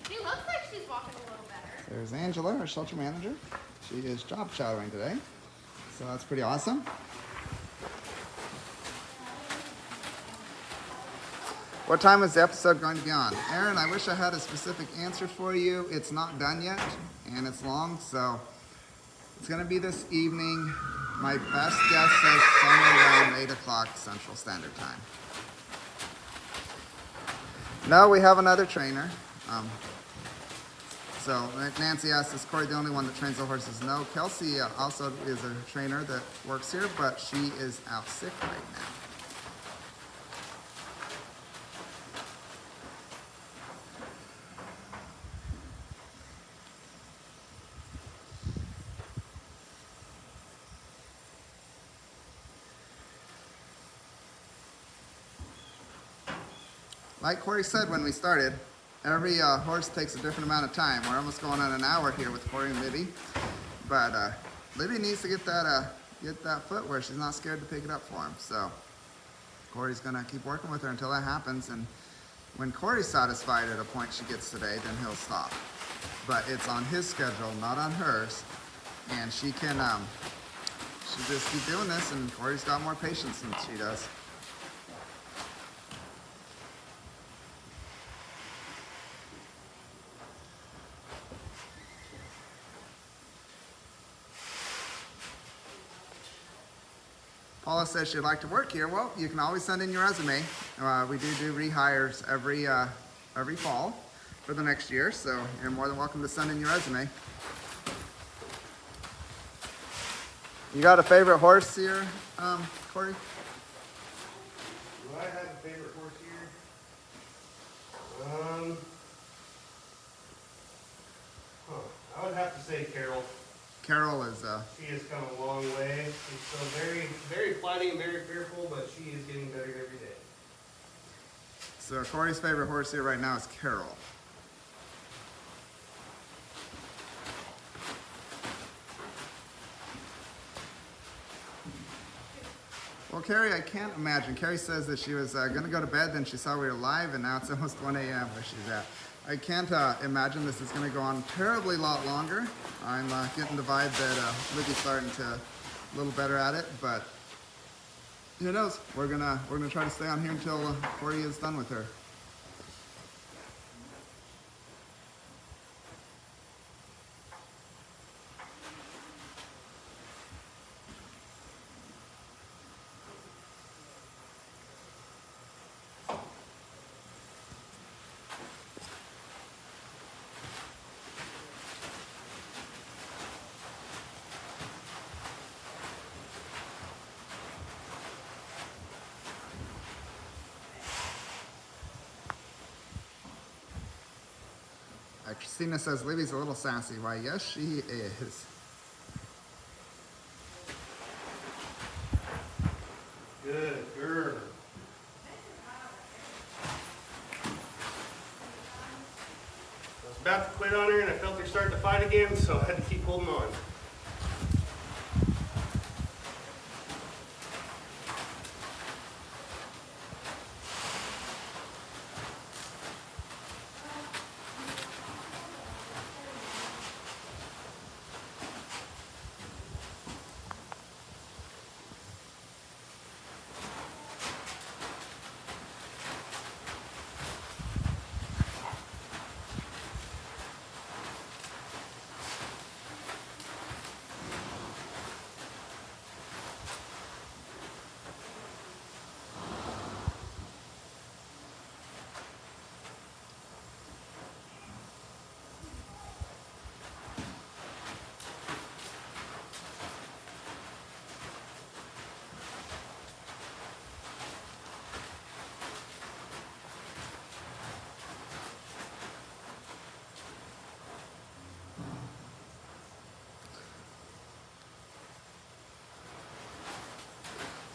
S7: She looks like she's walking a little better.
S1: There's Angela, our shelter manager. She is job shadowing today, so that's pretty awesome. What time is the episode going to be on? Aaron, I wish I had a specific answer for you. It's not done yet, and it's long, so it's going to be this evening. My best guess is somewhere around 8 o'clock Central Standard Time. No, we have another trainer. So Nancy asked, is Kory the only one that trains the horses? No, Kelsey also is a trainer that works here, but she is out sick right now. Like Kory said when we started, every horse takes a different amount of time. We're almost going on an hour here with Kory and Libby, but Libby needs to get that foot where she's not scared to pick it up for him. So Kory's gonna keep working with her until that happens, and when Kory's satisfied at a point she gets today, then he'll stop. But it's on his schedule, not on hers, and she can she just keep doing this, and Kory's got more patience than she does. Paula says she'd like to work here. Well, you can always send in your resume. We do rehires every fall for the next year, so you're more than welcome to send in your resume. You got a favorite horse here, Kory?
S2: Do I have a favorite horse here? I would have to say Carol.
S1: Carol is,
S2: She has come a long way. She's still very, very flighty and very fearful, but she is getting better every day.
S1: so Kory's favorite horse here right now is Carol. Well, Carrie, I can't imagine. Carrie says that she was going to go to bed, then she saw we were live, and now it's almost 1 a.m. where she's at. I can't imagine this is going to go on terribly lot longer. I'm getting the vibe that Libby's starting to a little better at it, but who knows? We're gonna try to stay on here until Kory is done with her. Christina says Libby's a little sassy. Why, yes, she is.
S2: Good girl. I was about to quit on her and I felt her starting to fight again, so I had to keep holding on.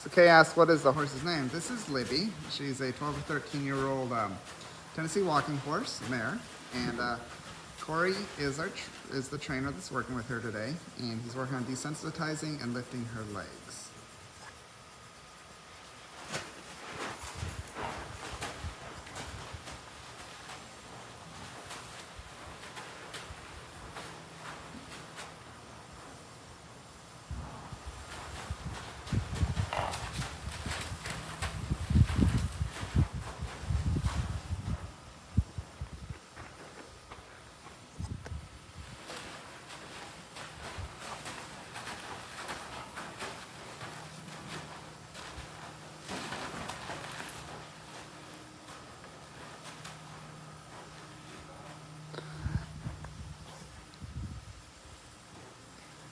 S1: So Kay asks, what is the horse's name? This is Libby. She's a 12 or 13-year-old Tennessee walking horse, mare. And Kory is the trainer that's working with her today. And he's working on desensitizing and lifting her legs.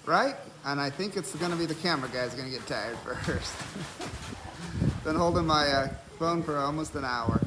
S1: Right? And I think it's going to be the camera guy's going to get tired first. Been holding my phone for almost an hour.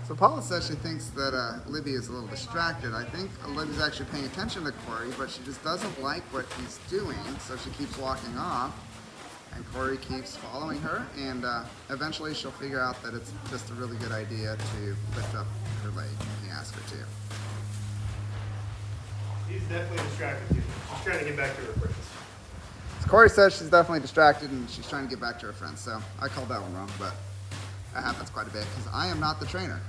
S1: So Paula says she thinks that Libby is a little distracted. I think Libby's actually paying attention to Kory, but she just doesn't like what he's doing, so she keeps walking off. And Kory keeps following her, and eventually she'll figure out that it's just a really good idea to lift up her leg when he asks her to.
S2: She's definitely distracted too. She's trying to get back to her friends.
S1: So Kory says she's definitely distracted and she's trying to get back to her friends, so I called that one wrong, but that happens quite a bit because I am not the trainer.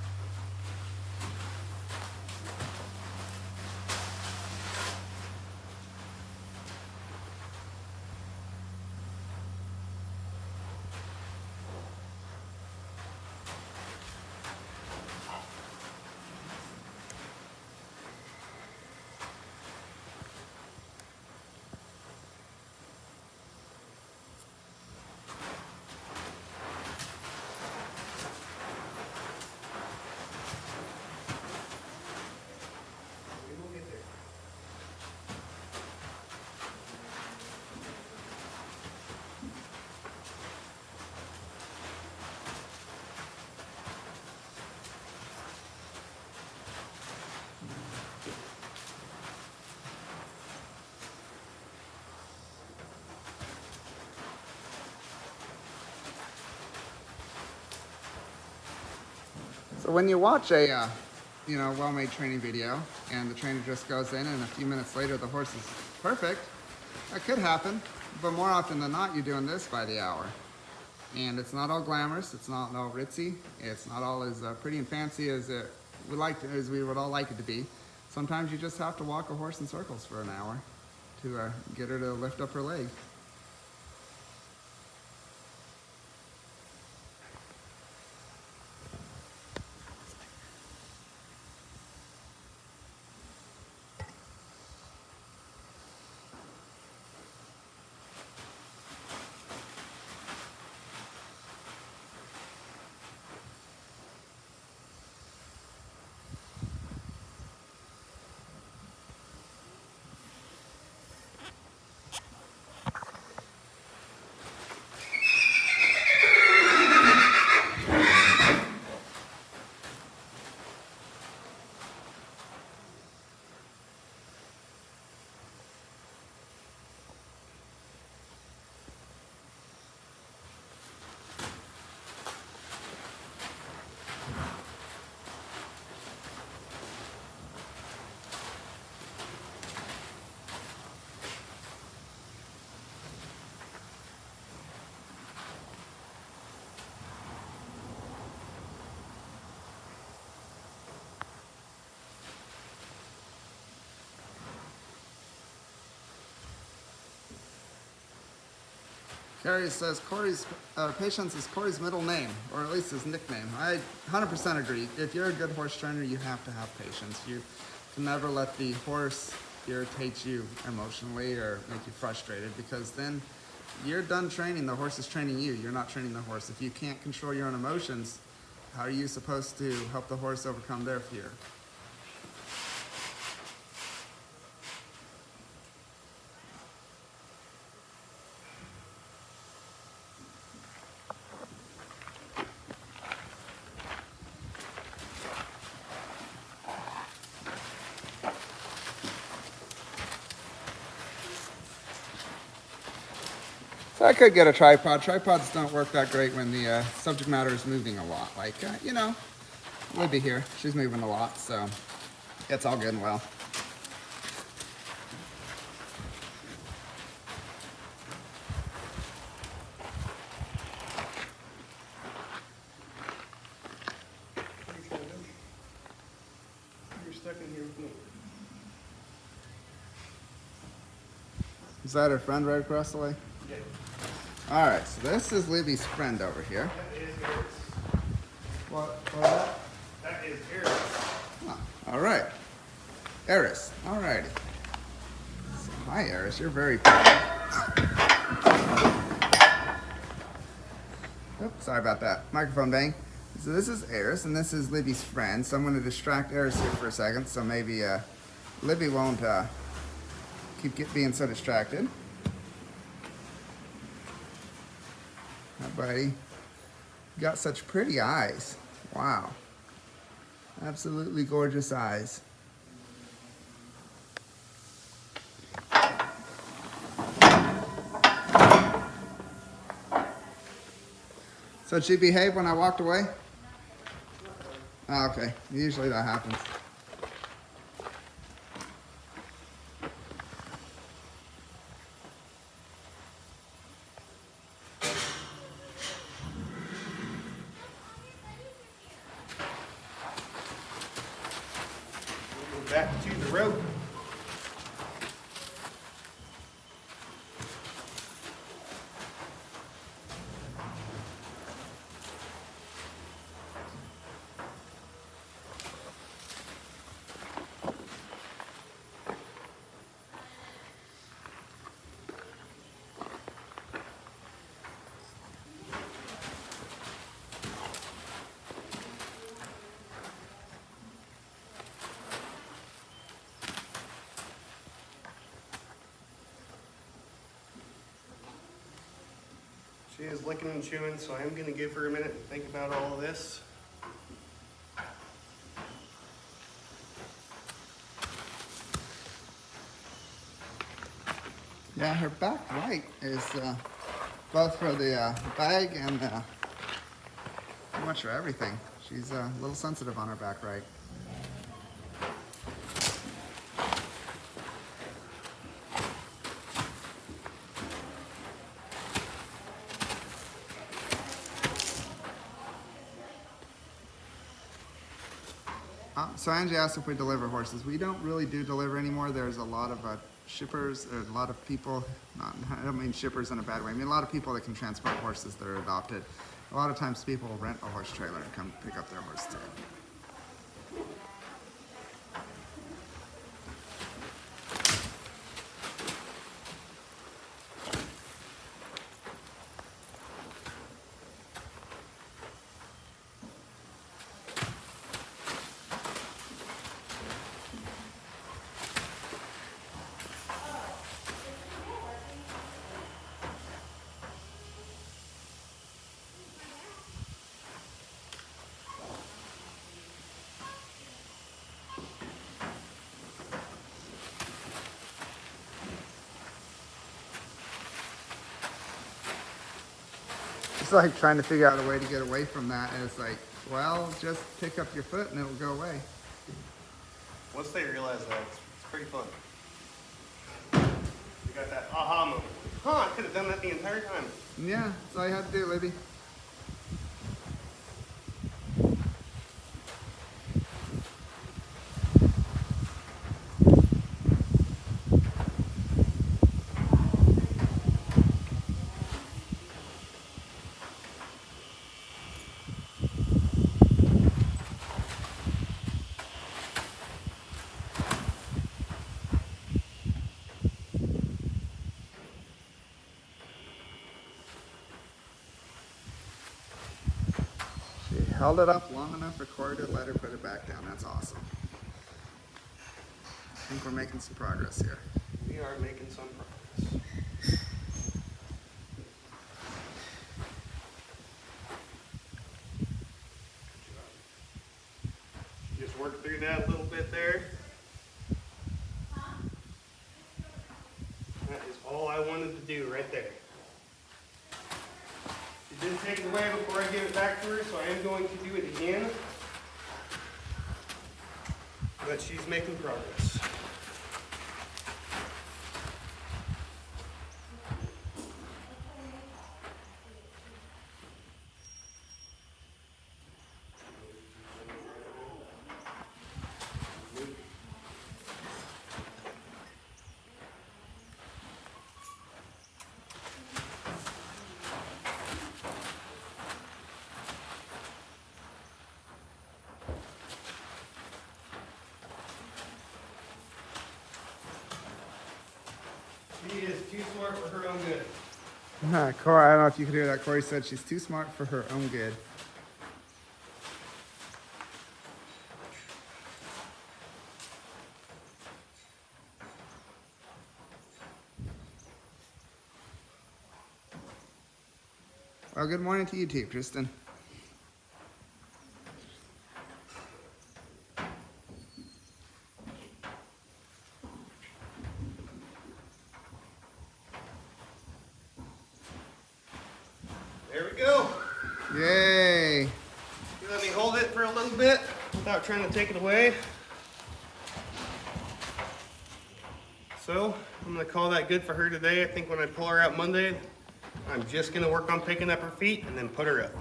S1: So when you watch a, well-made training video and the trainer just goes in and a few minutes later the horse is perfect, that could happen. But more often than not, you're doing this by the hour. And it's not all glamorous, it's not all ritzy, it's not all as pretty and fancy as we would all like it to be. Sometimes you just have to walk a horse in circles for an hour to get her to lift up her leg. Kory says Patience is Kory's middle name, or at least his nickname. I 100% agree. If you're a good horse trainer, you have to have patience. You can never let the horse irritate you emotionally or make you frustrated, because then you're done training. The horse is training you. You're not training the horse. If you can't control your own emotions, how are you supposed to help the horse overcome their fear? So I could get a tripod. Tripods don't work that great when the subject matter is moving a lot. Like, Libby here, she's moving a lot, so it's all good and well.
S2: You're stuck in here with me.
S1: Is that her friend right across the way?
S2: Yeah.
S1: All right, so this is Libby's friend over here.
S2: That is Eris.
S1: What was that?
S2: That is Eris.
S1: Oh, all right. Eris, all righty. So, hi, Eris, you're very pretty. Oops, sorry about that. Microphone bang. So this is Eris, and this is Libby's friend. So I'm going to distract Eris here for a second, so maybe Libby won't keep being so distracted. Hi, buddy. You got such pretty eyes. Wow. Absolutely gorgeous eyes. So did she behave when I walked away? Oh, okay. Usually that happens.
S2: Back to the road. She is licking and chewing, so I am going to give her a minute to think about all of this.
S1: Yeah, her back right is both for the bag and pretty much for everything. She's a little sensitive on her back right. So Angie asked if we deliver horses. We don't really do deliver anymore. There's a lot of shippers, or a lot of people, I don't mean shippers in a bad way, I mean a lot of people that can transport horses that are adopted. A lot of times people will rent a horse trailer and come pick up their horse too. It's like trying to figure out a way to get away from that, and it's like, well, just pick up your foot and it'll go away.
S2: Once they realize that, it's pretty fun. You got that aha moment. Huh, I could have done that the entire time.
S1: Yeah, that's all you had to do, Libby. Held it up long enough for Kory to let her put it back down. That's awesome. I think we're making some progress here.
S2: We are making some progress. Just work through that a little bit there. That is all I wanted to do right there. She did take it away before I give it back to her, so I am going to do it again. But she's making progress. She is too smart for her own good.
S1: Kory, I don't know if you could hear that. Kory said she's too smart for her own good. Well, good morning to you too, Kristen.
S2: There we go.
S1: Yay!
S2: You let me hold it for a little bit without trying to take it away. So I'm gonna call that good for her today. I think when I pull her out Monday, I'm just gonna work on picking up her feet and then put her up.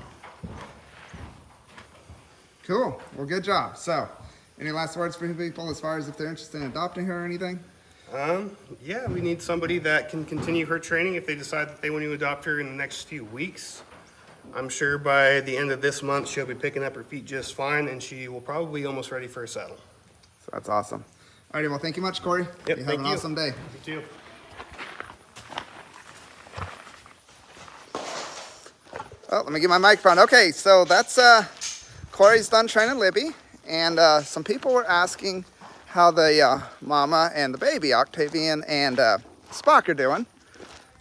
S1: Cool. Well, good job. So, any last words for people as far as if they're interested in adopting her or anything?
S2: Yeah, we need somebody that can continue her training if they decide that they want to adopt her in the next few weeks. I'm sure by the end of this month, she'll be picking up her feet just fine, and she will probably be almost ready for a saddle.
S1: So that's awesome. Alrighty, well, thank you much, Kory.
S2: Yep,
S1: you have
S2: thank
S1: an
S2: you.
S1: awesome day.
S2: You too.
S1: Oh, let me get my microphone. Okay, so that's Kory's done training Libby, and some people were asking how the mama and the baby, Octavian and Spock, are doing.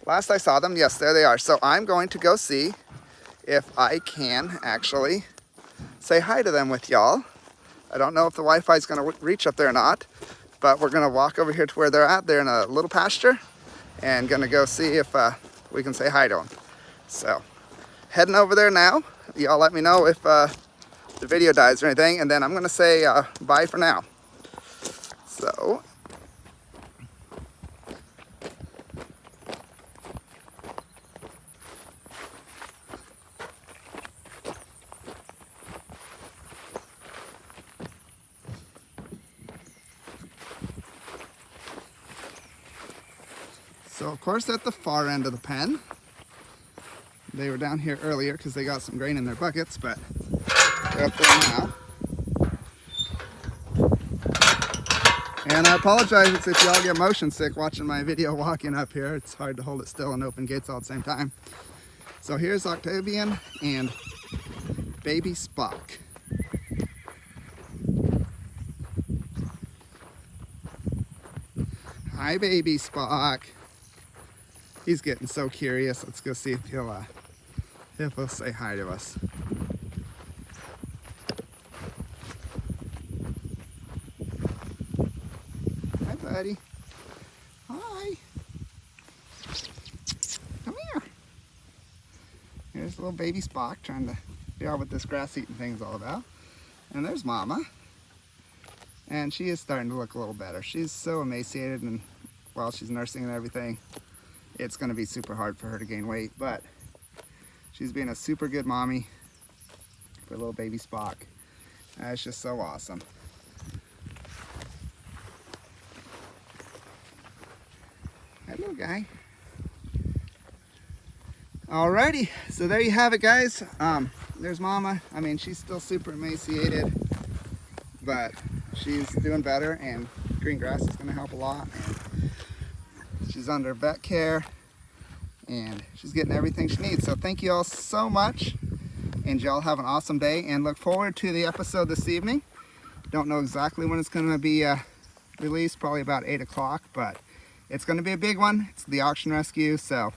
S1: Last I saw them, yes, there they are. So I'm going to go see if I can actually say hi to them with y'all. I don't know if the Wi-Fi is going to reach up there or not, but we're going to walk over here to where they're at. They're in a little pasture, and going to go see if we can say hi to them. So heading over there now. Y'all let me know if the video dies or anything, and then I'm gonna say bye for now. So. So of course at the far end of the pen, they were down here earlier because they got some grain in their buckets, but they're up there now. And I apologize if y'all get motion sick watching my video walking up here. It's hard to hold it still and open gates all at the same time. So here's Octavian and baby Spock. Hi, baby Spock. He's getting so curious. Let's go see if he'll say hi to us. Hi, buddy. Hi. Come here. Here's little baby Spock trying to figure out what this grass eating thing's all about. And there's Mama. And she is starting to look a little better. She's so emaciated, and while she's nursing and everything, it's going to be super hard for her to gain weight, but she's being a super good mommy for little baby Spock. It's just so awesome. Hi, little guy. Alrighty, so there you have it, guys. There's Mama. I mean, she's still super emaciated, but she's doing better, and green grass is going to help a lot. And she's under vet care, and she's getting everything she needs. So thank you all so much, and y'all have an awesome day, and look forward to the episode this evening. Don't know exactly when it's going to be released, probably about 8 o'clock, but it's going to be a big one. It's the auction rescue, so